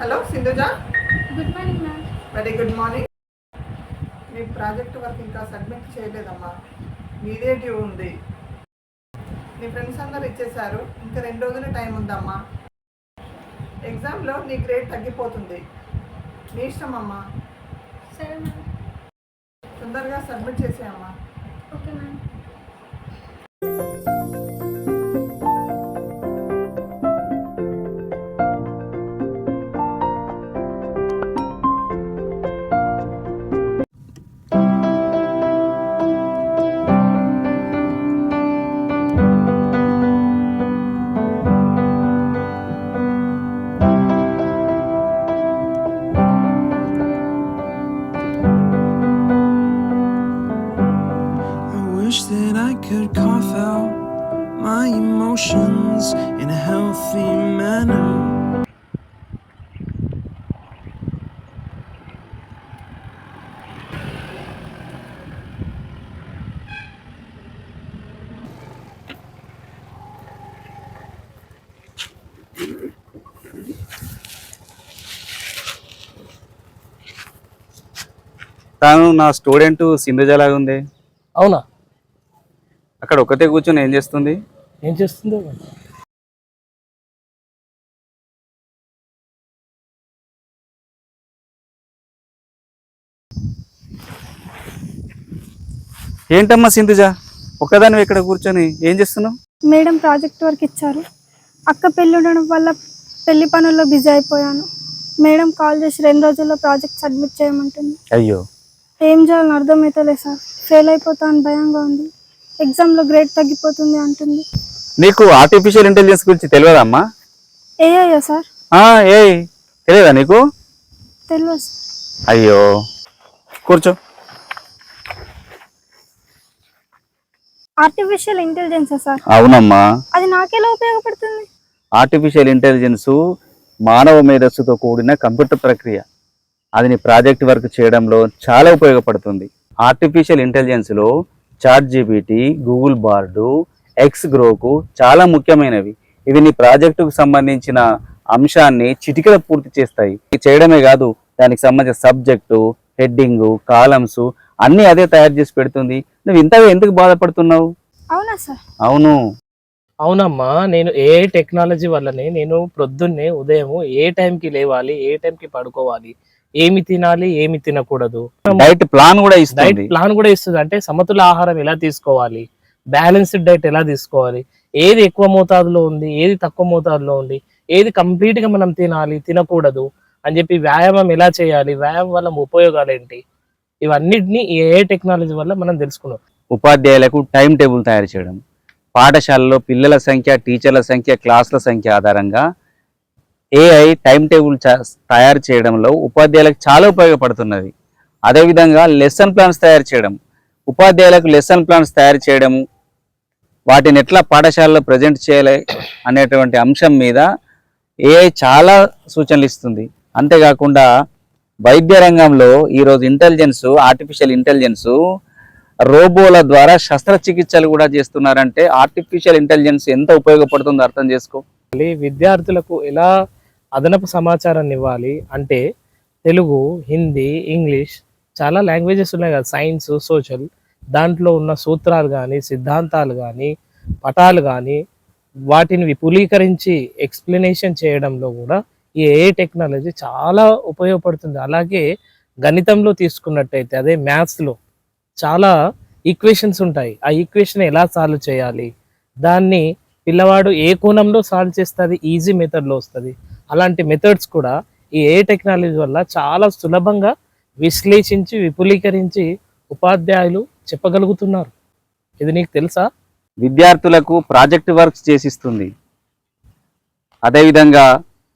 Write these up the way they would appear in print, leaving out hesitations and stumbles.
Hello Sindhuja. Good morning ma'am. Very good morning. మీ project work ఇంకా submit చేయలేదమ్మా, మీదే డ్యూ ఉంది. మీ ఫ్రెండ్స్ అందరూ ఇచ్చేశారు, ఇంకా 2 రోజులు టైం ఉందమ్మా. ఎగ్జామ్లో నీ గ్రేడ్ తగ్గిపోతుంది, నీ ఇష్టం అమ్మా. సరే మ్యామ్. తొందరగా సబ్మిట్ చేసేయమ్మా. Okay ma'am. Wish that I could cough out my emotions in a healthy manner. తాను నా స్టూడెంట్ సింధుజ లాగా ఉంది. అవునా? అక్కడ ఒక్కతే కూర్చొని ఏం చేస్తుంది? ఏం చేస్తుందో ఏంటమ్మా సింధుజ, ఒక్కదాని ఇక్కడ కూర్చొని ఏం చేస్తున్నావు? మేడం ప్రాజెక్ట్ వర్క్ ఇచ్చారు. అక్క పెళ్ళి ఉండడం వల్ల పెళ్లి పనుల్లో బిజీ అయిపోయాను. మేడం కాల్ చేసి 2 రోజుల్లో ప్రాజెక్ట్ సబ్మిట్ చేయమంటుంది. అయ్యో, ఏం చేయాలని అర్థమవుతలేదు సార్. ఫెయిల్ అయిపోతాను భయంగా ఉంది. ఎగ్జామ్లో గ్రేడ్ తగ్గిపోతుంది అంటుంది. నీకు ఆర్టిఫిషియల్ ఇంటెలిజెన్స్ గురించి తెలియదమ్మా? ఏయ్యా సార్? ఏ తెలియదా నీకు? తెలియదు. అయ్యో, కూర్చో. ఆర్టిఫిషియల్ ఇంటెలిజెన్సా సార్? అవునమ్మా. అది నాకెలా ఉపయోగపడుతుంది? ఆర్టిఫిషియల్ ఇంటెలిజెన్స్ మానవ మేధస్సుతో కూడిన కంప్యూటర్ ప్రక్రియ. అది నీ ప్రాజెక్ట్ వర్క్ చేయడంలో చాలా ఉపయోగపడుతుంది. ఆర్టిఫిషియల్ ఇంటెలిజెన్స్లో ChatGPT, గూగుల్ బార్డు, ఎక్స్గ్రోకు చాలా ముఖ్యమైనవి. ఇవి నీ ప్రాజెక్టుకు సంబంధించిన అంశాన్ని చిటికల పూర్తి చేస్తాయి. ఇది చేయడమే కాదు, దానికి సంబంధించిన సబ్జెక్టు, హెడ్డింగు, కాలమ్స్ అన్నీ అదే తయారు చేసి పెడుతుంది. నువ్వు ఇంతగా ఎందుకు బాధపడుతున్నావు? అవునా సార్? అవును. అవునమ్మా, నేను ఏ టెక్నాలజీ వల్లనే నేను ప్రొద్దున్నే ఉదయం ఏ టైంకి లేవాలి, ఏ టైంకి పడుకోవాలి, ఏమి తినాలి, ఏమి తినకూడదు, డైట్ ప్లాన్ కూడా డైట్ ఇస్తుంది. ప్లాన్ కూడా ఇస్తుంది. అంటే సమతుల ఆహారం ఎలా తీసుకోవాలి, బ్యాలెన్స్డ్ డైట్ ఎలా తీసుకోవాలి, ఏది ఎక్కువ మోతాదులో ఉంది, ఏది తక్కువ మోతాదులో ఉంది, ఏది కంప్లీట్ గా మనం తినాలి, తినకూడదు అని చెప్పి వ్యాయామం ఎలా చేయాలి, వ్యాయామం వల్ల ఉపయోగాలు ఏంటి, ఇవన్నిటిని ఏ టెక్నాలజీ వల్ల మనం తెలుసుకున్నాం. ఉపాధ్యాయులకు టైం టేబుల్ తయారు చేయడం, పాఠశాలలో పిల్లల సంఖ్య, టీచర్ల సంఖ్య, క్లాసుల సంఖ్య ఆధారంగా AI టైం టేబుల్ తయారు చేయడంలో ఉపాధ్యాయులకు చాలా ఉపయోగపడుతున్నది. అదేవిధంగా లెసన్ ప్లాన్స్ తయారు చేయడం, ఉపాధ్యాయులకు లెసన్ ప్లాన్స్ తయారు చేయడము, వాటిని ఎట్లా పాఠశాలలో ప్రజెంట్ చేయాలి అనేటువంటి అంశం మీద AI చాలా సూచనలు ఇస్తుంది. అంతేకాకుండా వైద్య రంగంలో ఈరోజు ఆర్టిఫిషియల్ ఇంటెలిజెన్స్ రోబోల ద్వారా శస్త్రచికిత్సలు కూడా చేస్తున్నారంటే ఆర్టిఫిషియల్ ఇంటెలిజెన్స్ ఎంత ఉపయోగపడుతుందో అర్థం చేసుకో. విద్యార్థులకు ఎలా అదనపు సమాచారాన్ని ఇవ్వాలి అంటే తెలుగు, హిందీ, ఇంగ్లీష్ చాలా లాంగ్వేజెస్ ఉన్నాయి కదా, సైన్స్, సోషల్, దాంట్లో ఉన్న సూత్రాలు కానీ, సిద్ధాంతాలు కానీ, పటాలు కానీ వాటిని విపులీకరించి ఎక్స్ప్లెనేషన్ చేయడంలో కూడా ఈ AI టెక్నాలజీ చాలా ఉపయోగపడుతుంది. అలాగే గణితంలో తీసుకున్నట్టయితే అదే మ్యాథ్స్లో చాలా ఈక్వేషన్స్ ఉంటాయి. ఆ ఈక్వేషన్ ఎలా సాల్వ్ చేయాలి, దాన్ని పిల్లవాడు ఏ కోణంలో సాల్వ్ చేస్తుంది, ఈజీ మెథడ్లో వస్తుంది. అలాంటి మెథడ్స్ కూడా ఈ AI టెక్నాలజీ వల్ల చాలా సులభంగా విశ్లేషించి విపులీకరించి ఉపాధ్యాయులు చెప్పగలుగుతున్నారు. ఇది నీకు తెలుసా? విద్యార్థులకు ప్రాజెక్ట్ వర్క్స్ చేసిస్తుంది, అదేవిధంగా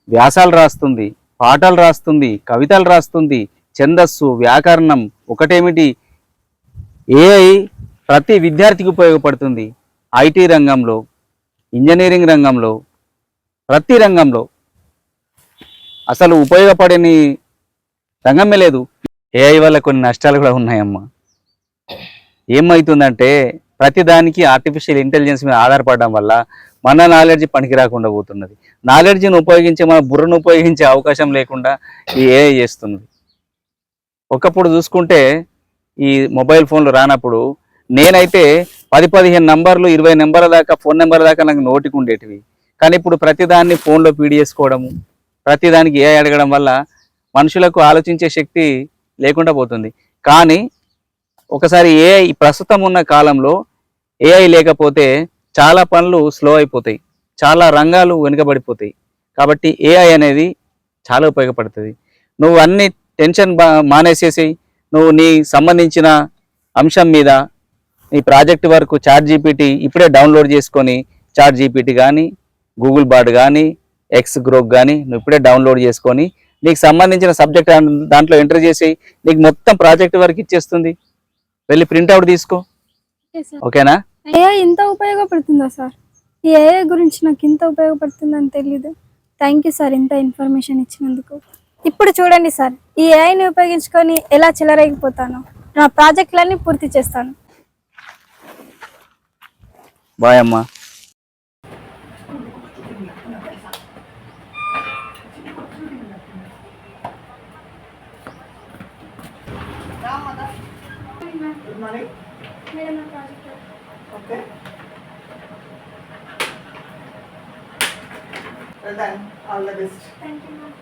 వ్యాసాలు రాస్తుంది, పాటలు రాస్తుంది, కవితలు రాస్తుంది, ఛందస్సు, వ్యాకరణం ఒకటేమిటి AI ప్రతి విద్యార్థికి ఉపయోగపడుతుంది. IT రంగంలో, ఇంజనీరింగ్ రంగంలో, ప్రతి రంగంలో అసలు ఉపయోగపడని రంగమే లేదు. AI వల్ల కొన్ని నష్టాలు కూడా ఉన్నాయమ్మా. ఏమవుతుందంటే ప్రతిదానికి ఆర్టిఫిషియల్ ఇంటెలిజెన్స్ మీద ఆధారపడడం వల్ల మన నాలెడ్జ్ పనికి రాకుండా పోతున్నది. నాలెడ్జ్ని ఉపయోగించి మన బుర్రను ఉపయోగించే అవకాశం లేకుండా ఈ ఏఐ చేస్తున్నది. ఒకప్పుడు చూసుకుంటే ఈ మొబైల్ ఫోన్లు రానప్పుడు నేనైతే 10-15 నంబర్లు 20 నెంబర్ల దాకా ఫోన్ నెంబర్ దాకా నాకు నోటికి ఉండేటివి. కానీ ఇప్పుడు ప్రతిదాన్ని ఫోన్లో ఫీడ్ చేసుకోవడము, ప్రతిదానికి ఏఐ అడగడం వల్ల మనుషులకు ఆలోచించే శక్తి లేకుండా పోతుంది. కానీ ఒకసారి ఏఐ ప్రస్తుతం ఉన్న కాలంలో ఏఐ లేకపోతే చాలా పనులు స్లో అయిపోతాయి, చాలా రంగాలు వెనుకబడిపోతాయి. కాబట్టి ఏఐ అనేది చాలా ఉపయోగపడుతుంది. నువ్వు అన్ని టెన్షన్ మానేసేసి నువ్వు నీ సంబంధించిన అంశం మీద నీ ప్రాజెక్ట్ వరకు చాట్ జీపీటీ ఇప్పుడే డౌన్లోడ్ చేసుకొని చాట్ జీపీటీ కానీ గూగుల్ బార్డ్ కానీ ఎక్స్ గ్రోక్ కానీ నువ్వు ఇప్పుడే డౌన్లోడ్ చేసుకొని నీకు సంబంధించిన సబ్జెక్ట్ దాంట్లో ఎంటర్ చేసి నీకు మొత్తం ప్రాజెక్ట్ వరకు ఇచ్చేస్తుంది. వెళ్ళి ప్రింట్అవుట్ తీసుకో. ఓకేనా? ఏఐ ఇంత ఉపయోగపడుతుందా సార్? ఈ ఏఐ గురించి నాకు ఇంత ఉపయోగపడుతుందని తెలీదు. థ్యాంక్ యూ సార్ ఇంత ఇన్ఫర్మేషన్ ఇచ్చినందుకు. ఇప్పుడు చూడండి సార్, ఈ ఏఐని ఉపయోగించుకొని ఎలా చెలరేగిపోతాను, నా ప్రాజెక్టులన్నీ పూర్తి చేస్తాను. బాయ్ అమ్మా. Good morning. Okay, well done, all the best. Thank you ma'am.